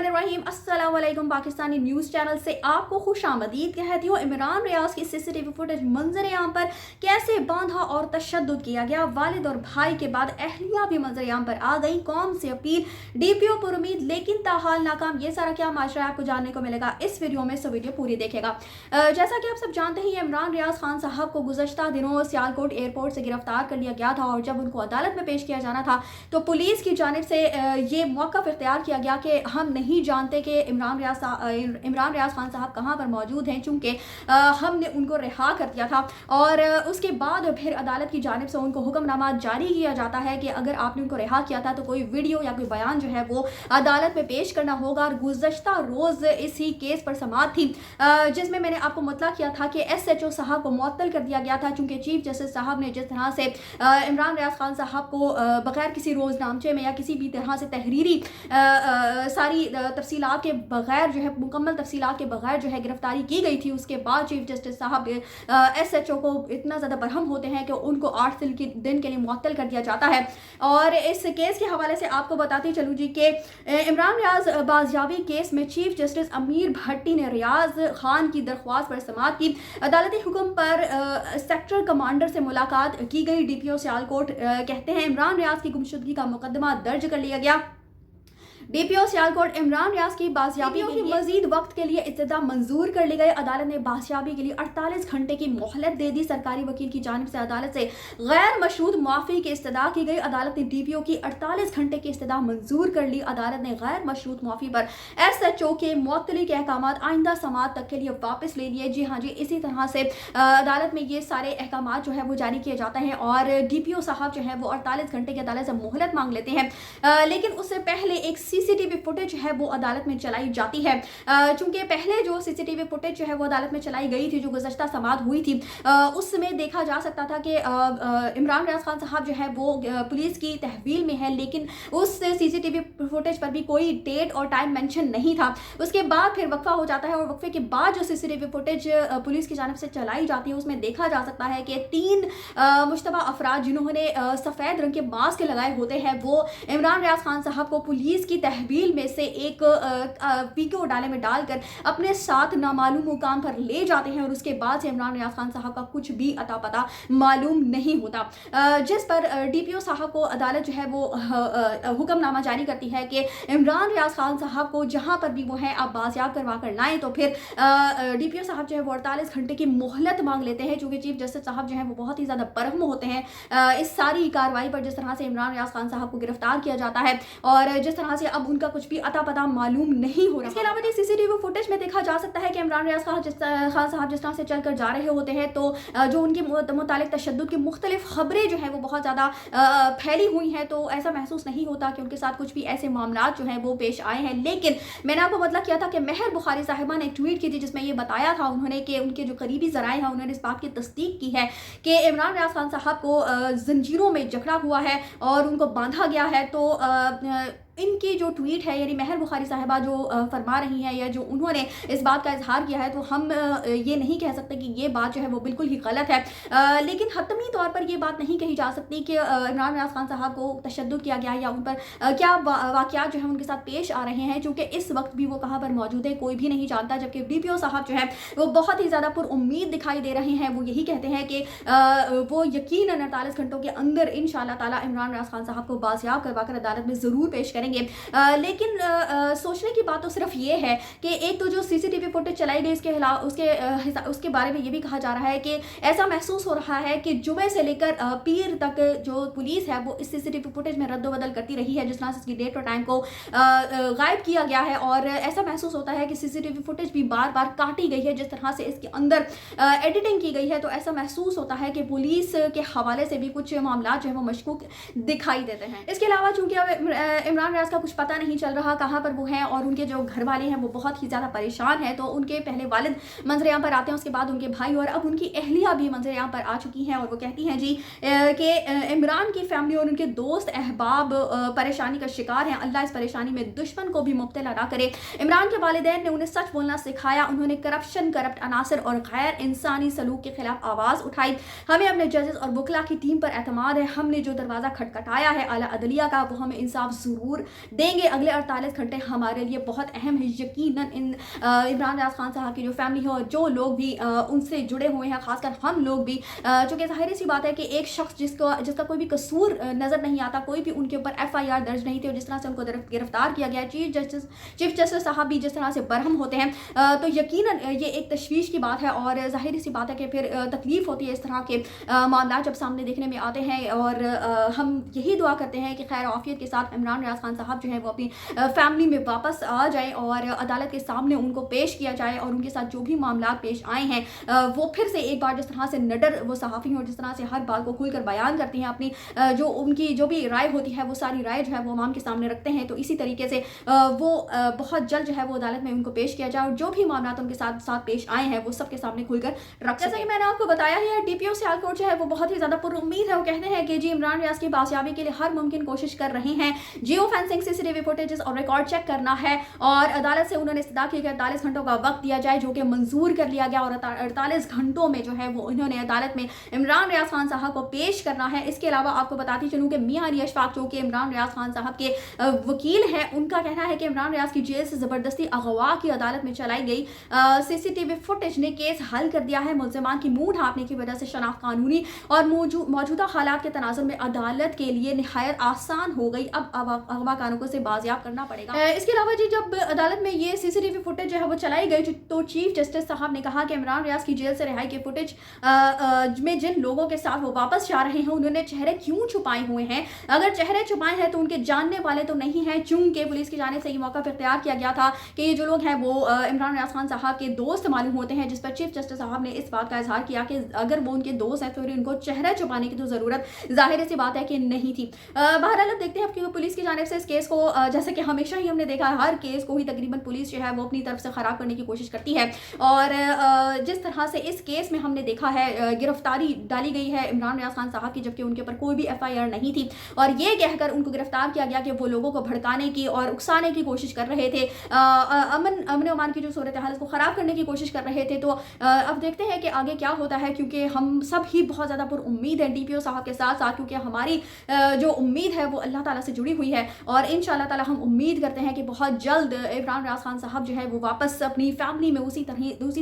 बिस्मिल्लाहिर्रहमानिर्रहीम। अस्सलाम वालेकुम। पाकिस्तानी न्यूज़ चैनल से आपको खुश आमदीद कहती हूँ। इमरान रियाज की सीसीटीवी फुटेज मंजर आम पर कैसे बांधा और तशद्दुद किया गया, वालिद और भाई के बाद अहलिया भी मंजर आम पर आ गई। कौम से अपील, DPO पर उम्मीद लेकिन ताहाल नाकाम। ये सारा क्या माजरा आपको जानने को मिलेगा इस वीडियो में, सो वीडियो पूरी देखेगा। जैसा कि आप सब जानते हैं, इमरान रियाज खान साहब को गुज़श्ता दिनों सियालकोट एयरपोर्ट से गिरफ्तार कर लिया गया था और जब उनको अदालत में पेश किया जाना था तो पुलिस की जानिब से ये मौक़िफ़ इख्तियार किया गया कि हम नहीं जानते कि इमरान रियाज खान साहब कहाँ पर मौजूद हैं, चूँकि हमने उनको रिहा कर दिया था। और उसके बाद फिर अदालत की जानिब से उनको हुक्मनामा जारी किया जाता है कि अगर आपने उनको रिहा किया था तो कोई वीडियो या कोई बयान जो है वो अदालत में पेश करना होगा। और गुज़श्ता रोज़ इसी केस पर समाअत थी जिसमें मैंने आपको मुतला किया था कि SHO साहब को मुअत्तल कर दिया गया था, चूँकि चीफ जस्टिस साहब ने जिस तरह से इमरान रियाज खान साहब को बगैर किसी रोज़नामचे में या किसी भी तरह से तहरीरी सारी तफसीलात के बगैर जो है, मुकम्मल तफसीलात के बगैर जो है गिरफ्तारी की गई थी, उसके बाद चीफ जस्टिस साहब SHO को इतना ज़्यादा बरहम होते हैं कि उनको 8 दिन के लिए मुअत्तल कर दिया जाता है। और इस केस के हवाले से आपको बताती चलूँ जी कि इमरान रियाज बाजियाबी केस में चीफ जस्टिस अमीर भट्टी ने रियाज खान की दरख्वास्त पर समाअत की। अदालती हुक्म पर सेक्टर कमांडर से मुलाकात की गई। DPO सियालकोट कहते हैं इमरान रियाज की गुमशुदगी का मुकदमा दर्ज कर लिया गया। DPO सियालकोट इमरान रियाज की बाजियाबी के मजीद वक्त के लिए इब्तिदा मंजूर कर ली गई। अदालत ने बाजियाबी के लिए 48 घंटे की मोहलत दे दी। सरकारी वकील की जानिब से अदालत से गैर मशरूत माफ़ी की इस्तदा की गई। अदालत ने DPO की 48 घंटे की इस्तदा मंजूर कर ली। अदालत ने गैर मशरूत माफ़ी पर SHO के मुअत्तली के अहकाम आइंदा समाअत तक के लिए वापस ले लिए। जी हाँ जी, इसी तरह से अदालत में ये सारे अहकाम जो है वो जारी किए जाते हैं और DPO साहब जो है वो 48 घंटे की अदालत से मोहलत मांग लेते हैं। लेकिन उससे पहले एक CCTV फुटेज है वो अदालत में चलाई जाती है। चूंकि पहले जो CCTV फुटेज जो है वो अदालत में चलाई गई थी, जो गुज़श्ता समाअत हुई थी, उसमें देखा जा सकता था कि इमरान रियाज खान साहब जो है वो पुलिस की तहवील में है, लेकिन उस CCTV फुटेज पर भी कोई डेट और टाइम मेंशन नहीं था। उसके बाद फिर वक्फा हो जाता है और वक्फे के बाद जो CCTV फुटेज पुलिस की जानिब से चलाई जाती है उसमें देखा जा सकता है कि 3 मुश्तबा अफराद जिन्होंने सफ़ेद रंग के मास्क लगाए होते हैं वो इमरान रियाज खान साहब को पुलिस की तहवील में से एक पीको डाले में डालकर अपने साथ नामालूम मुकाम पर ले जाते हैं और उसके बाद से इमरान रियाज खान साहब का कुछ भी अता पता मालूम नहीं होता। जिस पर DPO साहब को अदालत जो है वो हुक्मनामा जारी करती है कि इमरान रियाज खान साहब को जहां पर भी वो है आप बाजियाब करवा कर लाएं। तो फिर DPO साहब जो है वो 48 घंटे की मोहलत मांग लेते हैं, चूँकि चीफ जस्टिस साहब जो है वो बहुत ही ज़्यादा बरहम होते हैं इस सारी कार्रवाई पर, जिस तरह से इमरान रियाज खान साहब को गिरफ्तार किया जाता है और जिस तरह से अब उनका कुछ भी अता पता मालूम नहीं हो रहा। इसके अलावा CCTV फुटेज में देखा जा सकता है कि इमरान रियाज खान साहब जिस तरह से चल कर जा रहे होते हैं तो जो उनके मुतालिक तशद्दुद की मुख्तलिफ खबरें जो है वो बहुत ज़्यादा फैली हुई हैं, तो ऐसा महसूस नहीं होता कि उनके साथ कुछ भी ऐसे मामला जो हैं वो पेश आए हैं। लेकिन मैंने आपको मतलब किया था कि महर बुखारी साहिबा ने एक ट्वीट की थी जिसमें ये बताया था उन्होंने कि उनके जो करीबी ज़राए हैं उन्होंने इस बात की तस्दीक की है कि इमरान रियाज खान साहब को जंजीरों में जकड़ा हुआ है और उनको बांधा गया है। तो इनकी जो ट्वीट है, यानी महर बुखारी साहिबा जो फरमा रही हैं या जो उन्होंने इस बात का इजहार किया है, तो हम ये नहीं कह सकते कि ये बात जो है वो बिल्कुल ही गलत है। लेकिन हतमी तौर पर ये बात नहीं कही जा सकती कि इमरान रियाज खान साहब को तशद्दुद किया गया या उन पर क्या वाक़यात जो है उनके साथ पेश आ रहे हैं, क्योंकि इस वक्त भी वो कहाँ पर मौजूद है कोई भी नहीं जानता। जबकि DPO साहब जो है वो बहुत ही ज़्यादा पुरुम्मीद दिखाई दे रहे हैं। वो यही कहते हैं कि वो यकीनन 48 घंटों के अंदर इंशाअल्लाह ताला इमरान रियाज खान साहब को बाजियाब करवा कर अदालत में ज़रूर पेश करेंगे। लेकिन सोचने की बात तो सिर्फ ये है कि एक तो जो CCTV फुटेज चलाई गई उसके बारे में ये भी कहा जा रहा है कि ऐसा महसूस हो रहा है कि जुमे से लेकर पीर तक जो पुलिस है वो इस CCTV फुटेज में रद्दोबदल करती रही है, जिस तरह से इसकी डेट और टाइम को गायब किया गया है। और ऐसा महसूस होता है कि CCTV फुटेज भी बार बार काटी गई है, जिस तरह से इसके अंदर एडिटिंग की गई है। तो ऐसा महसूस होता है कि पुलिस के हवाले से भी कुछ मामला जो है वो मशकूक दिखाई देते हैं। इसके अलावा चूँकि इमरान रियाज का कुछ पता नहीं चल रहा कहाँ पर वो हैं और उनके जो घर वाले हैं वो बहुत ही ज़्यादा परेशान हैं। तो उनके पहले वालिद मंजर-ए-आम पर आते हैं, उसके बाद उनके भाई और अब उनकी अहलिया भी मंजर-ए-आम पर आ चुकी हैं और वो कहती हैं जी कि इमरान की फैमिली और उनके दोस्त अहबाब परेशानी का शिकार हैं। अल्लाह इस परेशानी में दुश्मन को भी मुब्तला ना करे। इमरान के वालिदैन ने उन्हें सच बोलना सिखाया, उन्होंने करप्शन, करप्ट अनासर और गैर इंसानी सलूक के खिलाफ आवाज़ उठाई। हमें अपने जजेस और वकला की टीम पर एतमाद है। हमने जो दरवाज़ा खटखटाया है आला अदलिया का वो हमें इंसाफ ज़रूर ضرور देंगे। अगले 48 घंटे हमारे लिए बहुत अहम है। यकीनन इमरान रियाज खान साहब की जो फैमिली है और जो लोग भी उनसे जुड़े हुए हैं, खासकर हम लोग भी, चूँकि ज़ाहिर सी बात है कि एक शख्स जिसका कोई भी कसूर नज़र नहीं आता, कोई भी उनके ऊपर FIR दर्ज नहीं थी और जिस तरह से उनको गिरफ्तार किया गया, चीफ जस्टिस साहब भी जिस तरह से बरहम होते हैं, तो यकीनन ये एक तशवीश की बात है और ज़ाहिर सी बात है कि फिर तकलीफ़ होती है इस तरह के मामला जब सामने देखने में आते हैं। और हम यही दुआ करते हैं कि खैर आफियत के साथ इमरान रियाज खान साहब जो है वो अपनी फैमिली में वापस आ जाए और अदालत के सामने उनको पेश किया जाए और उनके साथ जो भी मामला पेश आए हैं वो फिर से एक बार जिस तरह से निडर वो सहाफ़ी और जिस तरह से हर बात को खुलकर बयान करती हैं, अपनी जो उनकी जो भी राय होती है वो सारी राय जो है वो अवाम के सामने रखते हैं, तो इसी तरीके से वो बहुत जल्द जो है वो अदालत में उनको पेश किया जाए और जो भी मामला उनके साथ पेश आए हैं वो सबके सामने खुलकर रख। जैसा कि मैंने आपको बताया है, DPO सियालकोट जो है वो बहुत ही ज़्यादा पुरुम्मीद है। वो कहते हैं कि जी इमरान रियाज की बासियाबी के लिए हर मुमकिन कोशिश कर रहे हैं, जियो फेंसिंग, CCTV फुटेजेस और रिकॉर्ड चेक करना है और अदालत से उन्होंने इस्तदा की कि 48 घंटों का वक्त दिया जाए, जो कि मंजूर कर लिया गया और 48 घंटों में जो है वो उन्होंने अदालत में इमरान रियाज खान साहब को पेश करना है। इसके अलावा आपको बताती चलूँ कि मियां अली अशफाक जो कि इमरान रियाज खान साहब के वकील हैं, उनका कहना है कि इमरान रियाज की जेल से ज़बरदस्ती अगवा की अदालत में चलाई गई CCTV फुटेज ने केस हल कर दिया है। मुल्ज़िमान की मुंह ढांपने की वजह से शनाख्त कानूनी और मौजूदा हालात के तनाज़ुर में अदालत के लिए निहायत आसान हो गई। अब अगवा कानूनों से बाजियाब करना पड़ेगा। इसके अलावा जी जब अदालत में ये CCTV फुटेज जो है वो चलाई गई तो चीफ जस्टिस साहब ने कहा कि इमरान रियाज की जेल से रिहाई के फुटेज में जिन लोगों के साथ वो वापस जा रहे हैं उन्होंने चेहरे क्यों छुपाए हुए हैं। अगर चेहरे छुपाए हैं तो उनके जानने वाले तो नहीं हैं, चूंकि पुलिस की जानिब से ये मौका इख्तियार किया गया था कि ये जो लोग हैं वो इमरान रियाज खान साहब के दोस्त मालूम होते हैं, जिस पर चीफ जस्टिस साहब ने इस बात का इजहार किया कि अगर वो उनके दोस्त हैं तो उनको चेहरा छुपाने की तो ज़रूरत ज़ाहिर सी बात है कि नहीं थी। बहरहाल अब देखते हैं क्योंकि पुलिस की जानिब से इस केस को, जैसे कि हमेशा ही हमने देखा है, हर केस को ही तकरीबन पुलिस जो है वो अपनी तरफ से ख़राब करने की कोशिश करती है और जिस तरह से इस केस में हमने देखा है गिरफ्तारी डाली गई है इमरान रियाज खान साहब की, जबकि उनके ऊपर कोई भी FIR नहीं थी और ये कहकर उनको गिरफ्तार किया गया कि वो लोगों को भड़काने की और उकसाने की कोशिश कर रहे थे, अमन अमान की जो सूरत हाल को ख़राब करने की कोशिश कर रहे थे। तो अब देखते हैं कि आगे क्या होता है, क्योंकि हम सब ही बहुत ज़्यादा पुरुम्मीद हैं DPO साहब के साथ साथ, क्योंकि हमारी जो उम्मीद है वो अल्लाह ताला से जुड़ी हुई है और इंशाअल्लाह ताला हम उम्मीद करते हैं कि बहुत जल्द इमरान रियाज खान साहब जो है वो वापस अपनी फैमिली में उसी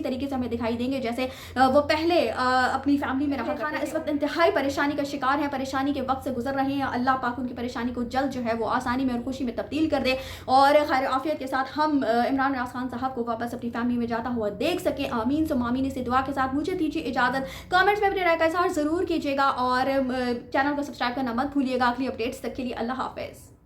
तरीके से हमें दिखाई देंगे जैसे वो पहले अपनी फैमिली में रहा करते। इस वक्त इंतहाई परेशानी का शिकार है, परेशानी के वक्त से गुजर रहे हैं। अल्लाह पाक उनकी परेशानी को जल्द जो है वो आसानी में और खुशी में तब्दील कर दे और खैर आफियत के साथ हम इमरान रियाज खान साहब को वापस अपनी फैमिली में जाता हुआ देख सके। आमीन सुम्मा आमीन। इसी दुआ के साथ मुझे दीजिए इजाज़त। कमेंट्स में अपनी राय का इज़हार ज़रूर कीजिएगा और चैनल को सब्सक्राइब करना मत भूलिएगा। अगली अपडेट्स तक के लिए अल्लाह हाफ़िज़।